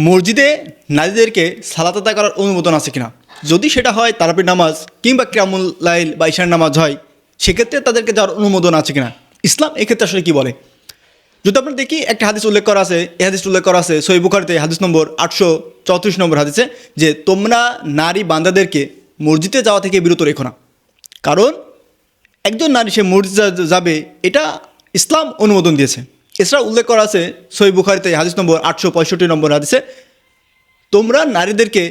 মসজিদে নারীদেরকে সালাত আদায় করার অনুমোদন আছে কিনা। যদি সেটা হয় তারাবির নামাজ কিংবা কিয়ামুল লাইল বা ইশার নামাজ হয়, সেক্ষেত্রে তাদেরকে যাওয়ার অনুমোদন আছে কিনা। ইসলাম এক্ষেত্রে আসলে কী বলে, যদি আমরা দেখি একটা হাদিস উল্লেখ করা আছে, এই হাদিস উল্লেখ করা আছে সহিহ বুখারীতে হাদিস নম্বর 834 নম্বর হাদিসে, যে তোমরা নারী বান্দাদেরকে মসজিদে যাওয়া থেকে বিরত রেখো না। কারণ একজন নারী সে মসজিদে যাবে, এটা ইসলাম অনুমোদন দিয়েছে। এছাড়া উল্লেখ করা আছে সহিহ বুখারীতে হাদিস নম্বর 865 নম্বর হাদিসে, তোমরা নারীদেরকে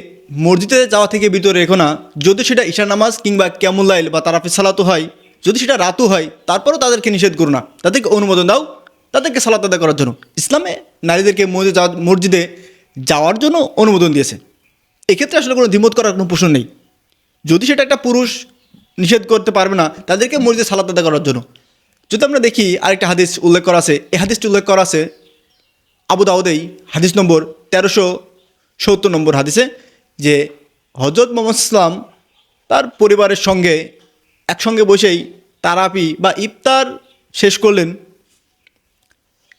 মসজিদে যাওয়া থেকে বিরত রেখো না, যদি সেটা ঈশার নামাজ কিংবা কিয়ামুল লাইল বা তারাফি সালাতও হয়, যদি সেটা রাতও হয়, তারপরেও তাদেরকে নিষেধ করো না, তাদেরকে অনুমোদন দাও তাদেরকে সালাত আদায় করার জন্য। ইসলামে নারীদেরকে মসজিদে যাওয়ার জন্য অনুমোদন দিয়েছে। এক্ষেত্রে আসলে কোনো দ্বিমত করার কোনো প্রশ্ন নেই। যদি সেটা একটা পুরুষ নিষেধ করতে পারবে না তাদেরকে মসজিদে সালাত আদায় করার জন্য। যদি আমরা দেখি আরেকটা হাদিস উল্লেখ করা আছে, এই হাদিসটি উল্লেখ করা আছে আবু দাউদেই হাদিস নম্বর 1370 নম্বর হাদিসে, যে হযরত মুহাম্মদ ইসলাম তার পরিবারের সঙ্গে একসঙ্গে বসেই তারাপি বা ইফতার শেষ করলেন।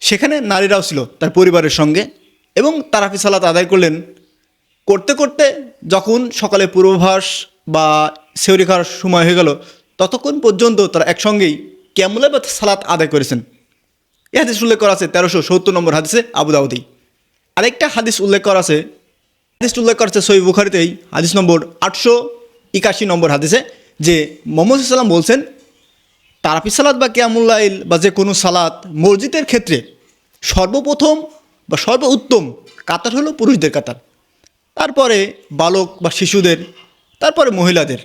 সেখানে নারীরাও ছিল তার পরিবারের সঙ্গে এবং তারাপি সালাত আদায় করলেন। করতে করতে যখন সকালে পূর্বাভাস বা সেহরি খাওয়ার সময় হয়ে গেল, ততক্ষণ পর্যন্ত তারা একসঙ্গেই কিয়ামুল লাইল বা সালাত আদায় করেছেন। এই হাদিস উল্লেখ করা আছে 1370 নম্বর হাদিসে আবু দাউদি। আরেকটা হাদিস উল্লেখ করা আছে, হাদিসটি উল্লেখ করা আছে সহিহ বুখারীতেই হাদিস নম্বর 881 নম্বর হাদিসে, যে মুহাম্মদ সাল্লাল্লাহু বলছেন, তারাপি সালাত বা কিয়ামুল লাইল বা যে কোনো সালাত মসজিদের ক্ষেত্রে সর্বপ্রথম বা সর্বোত্তম কাতার হলো পুরুষদের কাতার, তারপরে বালক বা শিশুদের, তারপরে মহিলাদের।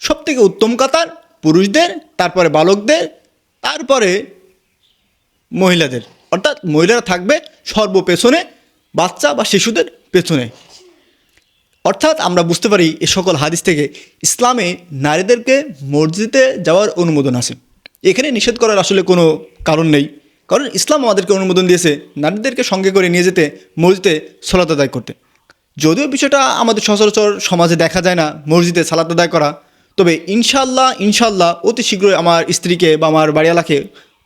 সবথেকে উত্তম কাতার পুরুষদের, তারপরে বালকদের, তারপরে মহিলাদের। অর্থাৎ মহিলারা থাকবে সর্বপেছনে, বাচ্চা বা শিশুদের পেছনে। অর্থাৎ আমরা বুঝতে পারি এ সকল হাদিস থেকে ইসলামে নারীদেরকে মসজিদে যাওয়ার অনুমোদন আছে। এখানে নিষেধ করার আসলে কোনো কারণ নেই, কারণ ইসলাম আমাদেরকে অনুমোদন দিয়েছে নারীদেরকে সঙ্গে করে নিয়ে যেতে মসজিদে সালাত আদায় করতে। যদিও বিষয়টা আমাদের সচরাচর সমাজে দেখা যায় না মসজিদে সালাত আদায় করা, তবে ইনশাল্লাহ অতি শীঘ্রই আমার স্ত্রীকে বা আমার বাড়িওয়ালাকে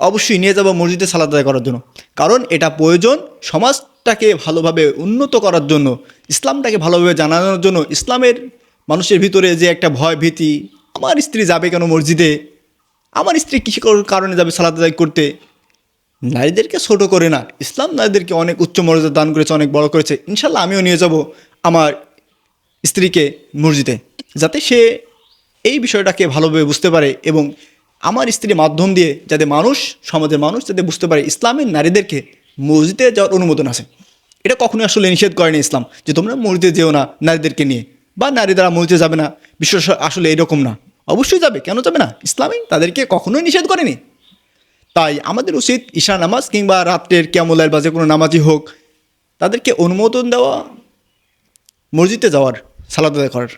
অবশ্যই নিয়ে যাব মসজিদে সালাত আদায় করার জন্য। কারণ এটা প্রয়োজন সমাজটাকে ভালোভাবে উন্নত করার জন্য, ইসলামটাকে ভালোভাবে জানানোর জন্য। ইসলামের মানুষের ভিতরে যে একটা ভয় ভীতি, আমার স্ত্রী যাবে কেন মসজিদে, আমার স্ত্রী কী কারণে যাবে সালাত আদায় করতে, নারীদেরকে ছোট করে না, ইসলাম নারীদেরকে অনেক উচ্চ মর্যাদা দান করেছে, অনেক বড় করেছে। ইনশাল্লাহ আমিও নিয়ে যাব আমার স্ত্রীকে মসজিদে, যাতে সে এই বিষয়টাকে ভালোভাবে বুঝতে পারে এবং আমার স্ত্রীর মাধ্যম দিয়ে যাতে সমাজের মানুষ যাতে বুঝতে পারে ইসলামের নারীদেরকে মসজিদে যাওয়ার অনুমোদন আছে। এটা কখনোই আসলে নিষেধ করেনি ইসলাম যে তোমরা মসজিদে যেও না নারীদেরকে নিয়ে, বা নারী দ্বারা মসজিদে যাবে না। বিষয় আসলে এরকম না, অবশ্যই যাবে, কেন যাবে না। ইসলামে তাদেরকে কখনোই নিষেধ করেনি। তাই আমাদের উচিত ঈশা নামাজ কিংবা রাত্রের কিয়ামুল লাইল বা যে কোনো নামাজই হোক, তাদেরকে অনুমোদন দেওয়া, মসজিদে যাওয়ার, সালাত আদায় করার।